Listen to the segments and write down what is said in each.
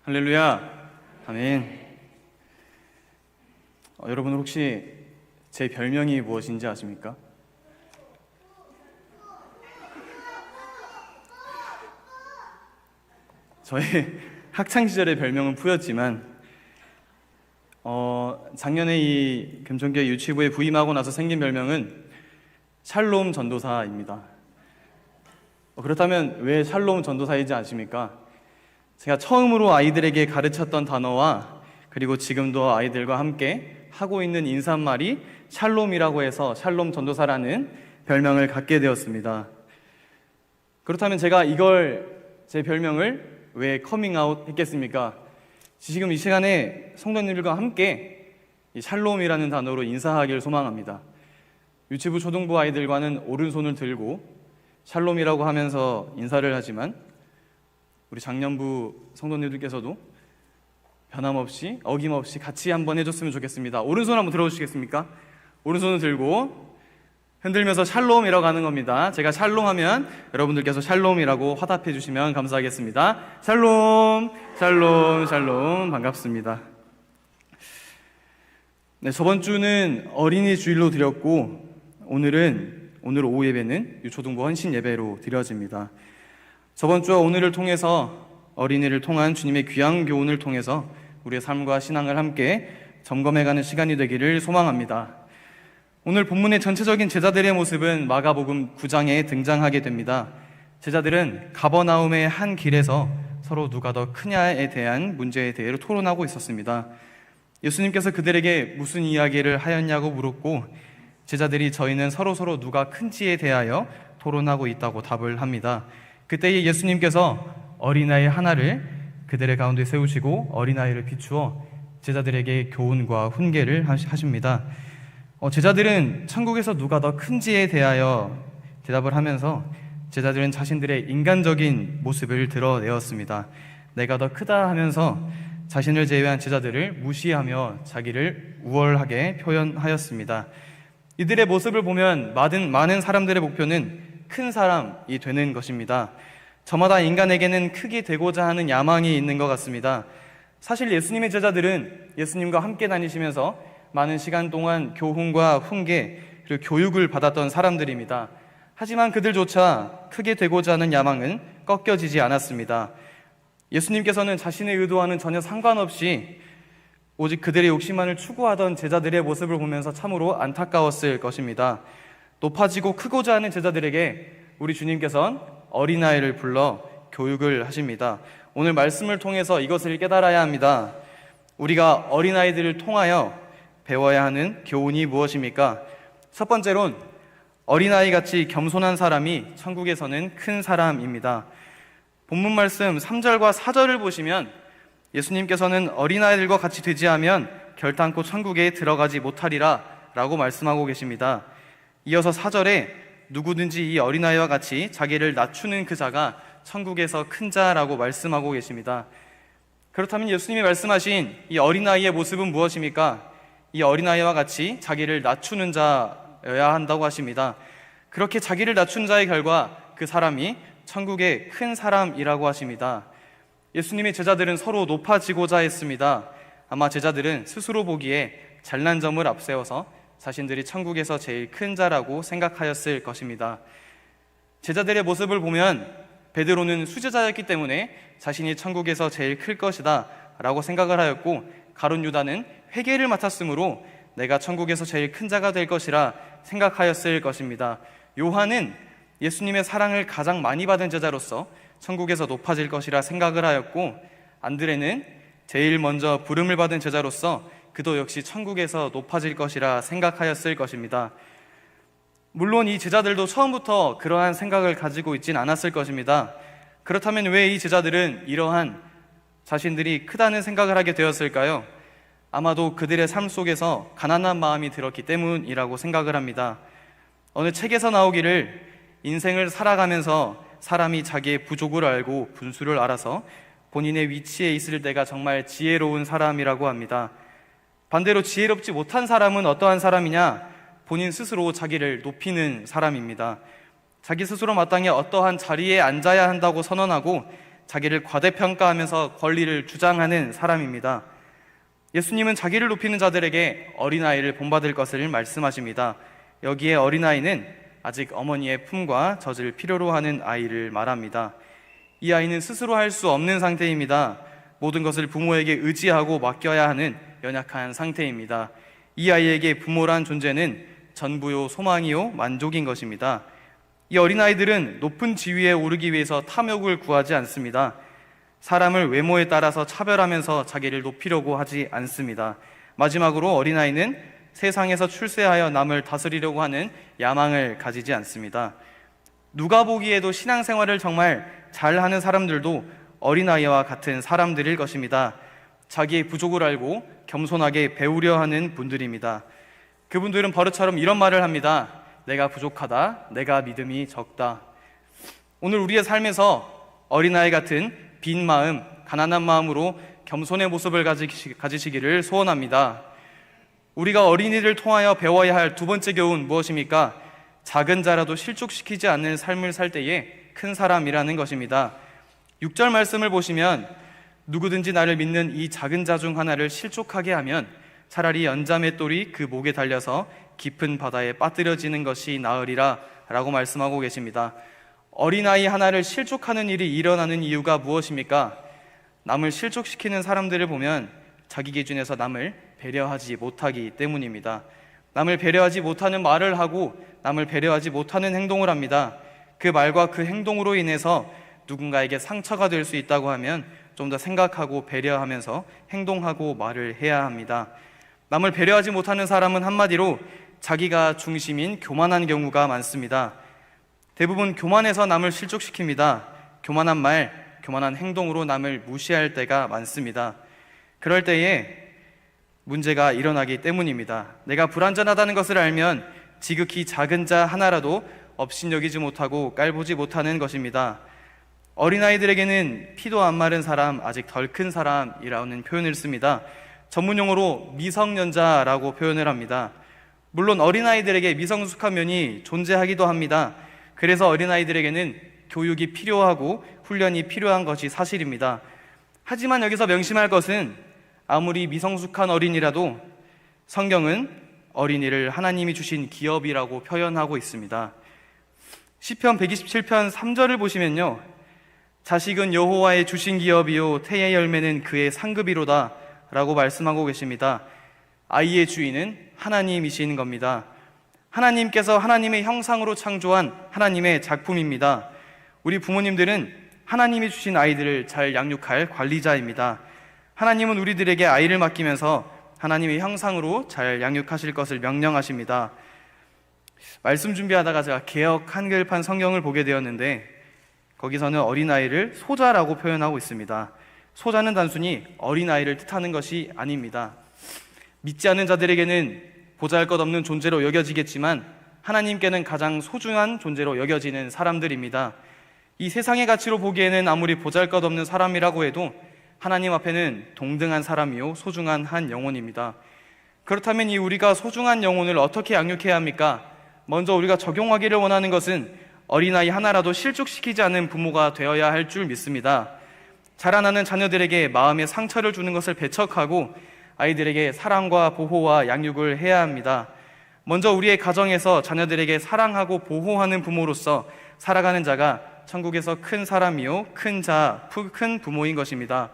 할렐루야. 아멘. 여러분 혹시 제 별명이 무엇인지 아십니까? 저의 학창시절의 별명은 푸였지만 작년에 이 금천교회 유치부에 부임하고 나서 생긴 별명은 샬롬 전도사입니다. 그렇다면 왜 샬롬 전도사이지 아십니까? 제가 처음으로 아이들에게 가르쳤던 단어와 그리고 지금도 아이들과 함께 하고 있는 인사말이 샬롬이라고 해서 샬롬 전도사라는 별명을 갖게 되었습니다. 그렇다면 제가 제 별명을 왜 커밍아웃 했겠습니까? 지금 이 시간에 성도님들과 함께 이 샬롬이라는 단어로 인사하길 소망합니다. 유치부 초등부 아이들과는 오른손을 들고 샬롬이라고 하면서 인사를 하지만 우리 장년부 성도님들께서도 변함없이 어김없이 같이 한번 해줬으면 좋겠습니다. 오른손 한번 들어주시겠습니까? 오른손을 들고 흔들면서 샬롬이라고 하는 겁니다. 제가 샬롬 하면 여러분들께서 샬롬이라고 화답해 주시면 감사하겠습니다. 샬롬, 샬롬, 샬롬. 반갑습니다. 네, 저번 주는 어린이 주일로 드렸고 오늘 오후 예배는 유초등부 헌신 예배로 드려집니다. 저번 주와 오늘을 통해서 어린이를 통한 주님의 귀한 교훈을 통해서 우리의 삶과 신앙을 함께 점검해가는 시간이 되기를 소망합니다. 오늘 본문의 전체적인 제자들의 모습은 마가복음 9장에 등장하게 됩니다. 제자들은 가버나움의 한 길에서 서로 누가 더 크냐에 대한 문제에 대해 토론하고 있었습니다. 예수님께서 그들에게 무슨 이야기를 하였냐고 물었고 제자들이 저희는 서로 누가 큰지에 대하여 토론하고 있다고 답을 합니다. 그때 예수님께서 어린아이 하나를 그들의 가운데 세우시고 어린아이를 비추어 제자들에게 교훈과 훈계를 하십니다. 제자들은 천국에서 누가 더 큰지에 대하여 대답을 하면서 제자들은 자신들의 인간적인 모습을 드러내었습니다. 내가 더 크다 하면서 자신을 제외한 제자들을 무시하며 자기를 우월하게 표현하였습니다. 이들의 모습을 보면 많은 사람들의 목표는 큰 사람이 되는 것입니다. 저마다 인간에게는 크게 되고자 하는 야망이 있는 것 같습니다. 사실 예수님의 제자들은 예수님과 함께 다니시면서 많은 시간 동안 교훈과 훈계 그리고 교육을 받았던 사람들입니다. 하지만 그들조차 크게 되고자 하는 야망은 꺾여지지 않았습니다. 예수님께서는 자신의 의도와는 전혀 상관없이 오직 그들의 욕심만을 추구하던 제자들의 모습을 보면서 참으로 안타까웠을 것입니다. 높아지고 크고자 하는 제자들에게 우리 주님께서는 어린아이를 불러 교육을 하십니다. 오늘 말씀을 통해서 이것을 깨달아야 합니다. 우리가 어린아이들을 통하여 배워야 하는 교훈이 무엇입니까? 첫 번째론 어린아이같이 겸손한 사람이 천국에서는 큰 사람입니다. 본문 말씀 3절과 4절을 보시면 예수님께서는 어린아이들과 같이 되지 않으면 결단코 천국에 들어가지 못하리라 라고 말씀하고 계십니다. 이어서 4절에 누구든지 이 어린아이와 같이 자기를 낮추는 그 자가 천국에서 큰 자라고 말씀하고 계십니다. 그렇다면 예수님이 말씀하신 이 어린아이의 모습은 무엇입니까? 이 어린아이와 같이 자기를 낮추는 자여야 한다고 하십니다. 그렇게 자기를 낮춘 자의 결과 그 사람이 천국의 큰 사람이라고 하십니다. 예수님의 제자들은 서로 높아지고자 했습니다. 아마 제자들은 스스로 보기에 잘난 점을 앞세워서 자신들이 천국에서 제일 큰 자라고 생각하였을 것입니다. 제자들의 모습을 보면 베드로는 수제자였기 때문에 자신이 천국에서 제일 클 것이다 라고 생각을 하였고 가룟 유다는 회계를 맡았으므로 내가 천국에서 제일 큰 자가 될 것이라 생각하였을 것입니다. 요한은 예수님의 사랑을 가장 많이 받은 제자로서 천국에서 높아질 것이라 생각을 하였고 안드레는 제일 먼저 부름을 받은 제자로서 그도 역시 천국에서 높아질 것이라 생각하였을 것입니다. 물론 이 제자들도 처음부터 그러한 생각을 가지고 있진 않았을 것입니다. 그렇다면 왜 이 제자들은 이러한 자신들이 크다는 생각을 하게 되었을까요? 아마도 그들의 삶 속에서 가난한 마음이 들었기 때문이라고 생각을 합니다. 어느 책에서 나오기를 인생을 살아가면서 사람이 자기의 부족을 알고 분수를 알아서 본인의 위치에 있을 때가 정말 지혜로운 사람이라고 합니다. 반대로 지혜롭지 못한 사람은 어떠한 사람이냐? 본인 스스로 자기를 높이는 사람입니다. 자기 스스로 마땅히 어떠한 자리에 앉아야 한다고 선언하고 자기를 과대평가하면서 권리를 주장하는 사람입니다. 예수님은 자기를 높이는 자들에게 어린아이를 본받을 것을 말씀하십니다. 여기에 어린아이는 아직 어머니의 품과 젖을 필요로 하는 아이를 말합니다. 이 아이는 스스로 할 수 없는 상태입니다. 모든 것을 부모에게 의지하고 맡겨야 하는 연약한 상태입니다. 이 아이에게 부모란 존재는 전부요, 소망이요, 만족인 것입니다. 이 어린아이들은 높은 지위에 오르기 위해서 탐욕을 구하지 않습니다. 사람을 외모에 따라서 차별하면서 자기를 높이려고 하지 않습니다. 마지막으로 어린아이는 세상에서 출세하여 남을 다스리려고 하는 야망을 가지지 않습니다. 누가 보기에도 신앙생활을 정말 잘하는 사람들도 어린아이와 같은 사람들일 것입니다. 자기의 부족을 알고 겸손하게 배우려 하는 분들입니다. 그분들은 버릇처럼 이런 말을 합니다. 내가 부족하다, 내가 믿음이 적다. 오늘 우리의 삶에서 어린아이 같은 빈 마음, 가난한 마음으로 겸손의 모습을 가지시기를 소원합니다. 우리가 어린이를 통하여 배워야 할 두 번째 교훈 무엇입니까? 작은 자라도 실족시키지 않는 삶을 살 때에 큰 사람이라는 것입니다. 6절 말씀을 보시면 누구든지 나를 믿는 이 작은 자 중 하나를 실족하게 하면 차라리 연자매 똘이 그 목에 달려서 깊은 바다에 빠뜨려지는 것이 나으리라 라고 말씀하고 계십니다. 어린아이 하나를 실족하는 일이 일어나는 이유가 무엇입니까? 남을 실족시키는 사람들을 보면 자기 기준에서 남을 배려하지 못하기 때문입니다. 남을 배려하지 못하는 말을 하고 남을 배려하지 못하는 행동을 합니다. 그 말과 그 행동으로 인해서 누군가에게 상처가 될 수 있다고 하면 좀 더 생각하고 배려하면서 행동하고 말을 해야 합니다. 남을 배려하지 못하는 사람은 한마디로 자기가 중심인 교만한 경우가 많습니다. 대부분 교만해서 남을 실족시킵니다. 교만한 말, 교만한 행동으로 남을 무시할 때가 많습니다. 그럴 때에 문제가 일어나기 때문입니다. 내가 불완전하다는 것을 알면 지극히 작은 자 하나라도 업신여기지 못하고 깔보지 못하는 것입니다. 어린아이들에게는 피도 안 마른 사람, 아직 덜 큰 사람이라는 표현을 씁니다. 전문용어로 미성년자라고 표현을 합니다. 물론 어린아이들에게 미성숙한 면이 존재하기도 합니다. 그래서 어린아이들에게는 교육이 필요하고 훈련이 필요한 것이 사실입니다. 하지만 여기서 명심할 것은 아무리 미성숙한 어린이라도 성경은 어린이를 하나님이 주신 기업이라고 표현하고 있습니다. 시편 127편 3절을 보시면요, 자식은 여호와의 주신 기업이요 태의 열매는 그의 상급이로다 라고 말씀하고 계십니다. 아이의 주인은 하나님이신 겁니다. 하나님께서 하나님의 형상으로 창조한 하나님의 작품입니다. 우리 부모님들은 하나님이 주신 아이들을 잘 양육할 관리자입니다. 하나님은 우리들에게 아이를 맡기면서 하나님의 형상으로 잘 양육하실 것을 명령하십니다. 말씀 준비하다가 제가 개역 한글판 성경을 보게 되었는데 거기서는 어린아이를 소자라고 표현하고 있습니다. 소자는 단순히 어린아이를 뜻하는 것이 아닙니다. 믿지 않는 자들에게는 보잘것없는 존재로 여겨지겠지만 하나님께는 가장 소중한 존재로 여겨지는 사람들입니다. 이 세상의 가치로 보기에는 아무리 보잘것없는 사람이라고 해도 하나님 앞에는 동등한 사람이요 소중한 한 영혼입니다. 그렇다면 이 우리가 소중한 영혼을 어떻게 양육해야 합니까? 먼저 우리가 적용하기를 원하는 것은 어린아이 하나라도 실족시키지 않는 부모가 되어야 할 줄 믿습니다. 자라나는 자녀들에게 마음의 상처를 주는 것을 배척하고 아이들에게 사랑과 보호와 양육을 해야 합니다. 먼저 우리의 가정에서 자녀들에게 사랑하고 보호하는 부모로서 살아가는 자가 천국에서 큰 사람이요 큰 부모인 것입니다.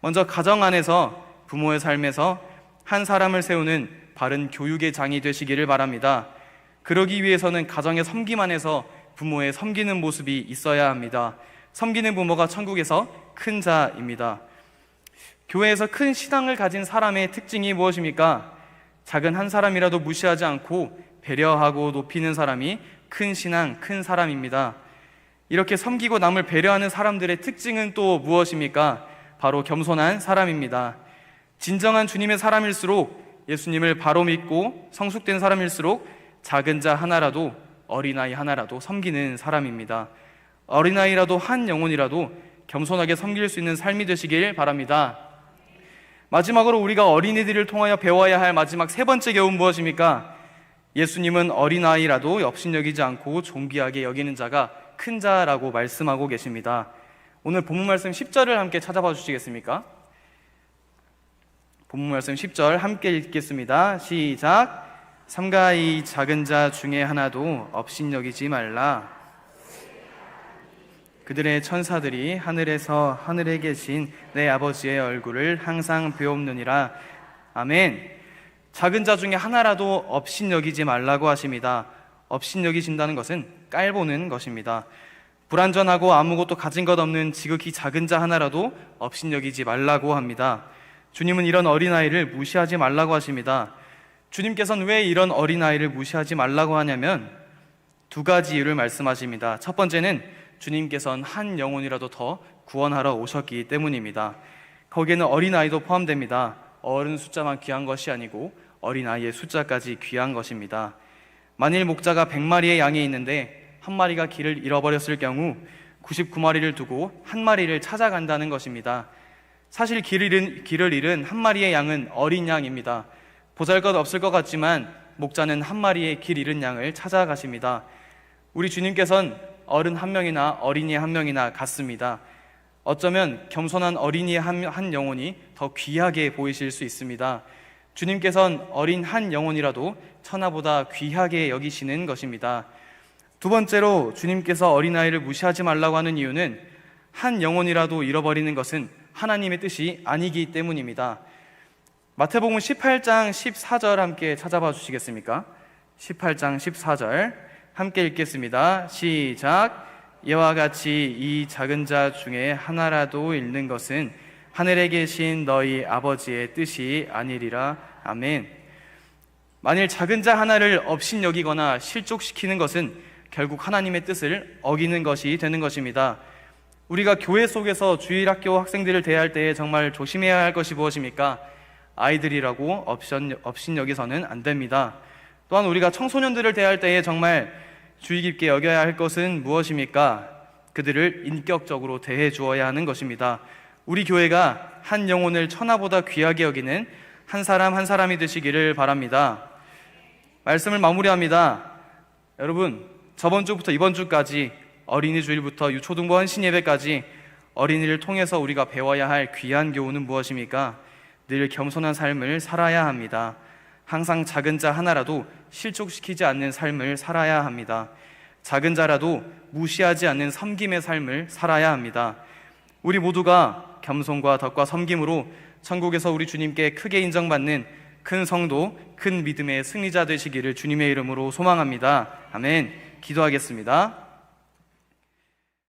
먼저 가정 안에서 부모의 삶에서 한 사람을 세우는 바른 교육의 장이 되시기를 바랍니다. 그러기 위해서는 가정의 섬김 안에서 부모의 섬기는 모습이 있어야 합니다. 섬기는 부모가 천국에서 큰 자입니다. 교회에서 큰 신앙을 가진 사람의 특징이 무엇입니까? 작은 한 사람이라도 무시하지 않고 배려하고 높이는 사람이 큰 신앙, 큰 사람입니다. 이렇게 섬기고 남을 배려하는 사람들의 특징은 또 무엇입니까? 바로 겸손한 사람입니다. 진정한 주님의 사람일수록, 예수님을 바로 믿고 성숙된 사람일수록 작은 자 하나라도, 어린아이 하나라도 섬기는 사람입니다. 어린아이라도 한 영혼이라도 겸손하게 섬길 수 있는 삶이 되시길 바랍니다. 마지막으로 우리가 어린이들을 통하여 배워야 할 마지막 세 번째 교훈 무엇입니까? 예수님은 어린아이라도 업신여기지 않고 존귀하게 여기는 자가 큰 자라고 말씀하고 계십니다. 오늘 본문 말씀 10절을 함께 찾아봐 주시겠습니까? 본문 말씀 10절 함께 읽겠습니다. 시작. 삼가 이 작은 자 중에 하나도 업신여기지 말라. 그들의 천사들이 하늘에서 하늘에 계신 내 아버지의 얼굴을 항상 배옵느니라. 아멘. 작은 자 중에 하나라도 업신여기지 말라고 하십니다. 업신여기신다는 것은 깔보는 것입니다. 불완전하고 아무것도 가진 것 없는 지극히 작은 자 하나라도 업신여기지 말라고 합니다. 주님은 이런 어린아이를 무시하지 말라고 하십니다. 주님께서는 왜 이런 어린아이를 무시하지 말라고 하냐면 두 가지 이유를 말씀하십니다. 첫 번째는 주님께서는 한 영혼이라도 더 구원하러 오셨기 때문입니다. 거기에는 어린아이도 포함됩니다. 어른 숫자만 귀한 것이 아니고 어린아이의 숫자까지 귀한 것입니다. 만일 목자가 100마리의 양이 있는데 한 마리가 길을 잃어버렸을 경우 99마리를 두고 한 마리를 찾아간다는 것입니다. 사실 길을 잃은 한 마리의 양은 어린 양입니다. 보잘것없을 것 같지만 목자는 한 마리의 길 잃은 양을 찾아가십니다. 우리 주님께서는 어른 한 명이나 어린이 한 명이나 같습니다. 어쩌면 겸손한 어린이 한 영혼이 더 귀하게 보이실 수 있습니다. 주님께서는 어린 한 영혼이라도 천하보다 귀하게 여기시는 것입니다. 두 번째로 주님께서 어린아이를 무시하지 말라고 하는 이유는 한 영혼이라도 잃어버리는 것은 하나님의 뜻이 아니기 때문입니다. 마태복음 18장 14절 함께 찾아봐 주시겠습니까? 18장 14절 함께 읽겠습니다. 시작. 이와 같이 이 작은 자 중에 하나라도 잃는 것은 하늘에 계신 너희 아버지의 뜻이 아니리라. 아멘. 만일 작은 자 하나를 업신여기거나 실족시키는 것은 결국 하나님의 뜻을 어기는 것이 되는 것입니다. 우리가 교회 속에서 주일학교 학생들을 대할 때에 정말 조심해야 할 것이 무엇입니까? 아이들이라고 업신여기서는 안 됩니다. 또한 우리가 청소년들을 대할 때에 정말 주의 깊게 여겨야 할 것은 무엇입니까? 그들을 인격적으로 대해 주어야 하는 것입니다. 우리 교회가 한 영혼을 천하보다 귀하게 여기는 한 사람 한 사람이 되시기를 바랍니다. 말씀을 마무리합니다. 여러분, 저번 주부터 이번 주까지 어린이 주일부터 유초등부 헌신 예배까지 어린이를 통해서 우리가 배워야 할 귀한 교훈은 무엇입니까? 늘 겸손한 삶을 살아야 합니다. 항상 작은 자 하나라도 실족시키지 않는 삶을 살아야 합니다. 작은 자라도 무시하지 않는 섬김의 삶을 살아야 합니다. 우리 모두가 겸손과 덕과 섬김으로 천국에서 우리 주님께 크게 인정받는 큰 성도, 큰 믿음의 승리자 되시기를 주님의 이름으로 소망합니다. 아멘. 기도하겠습니다.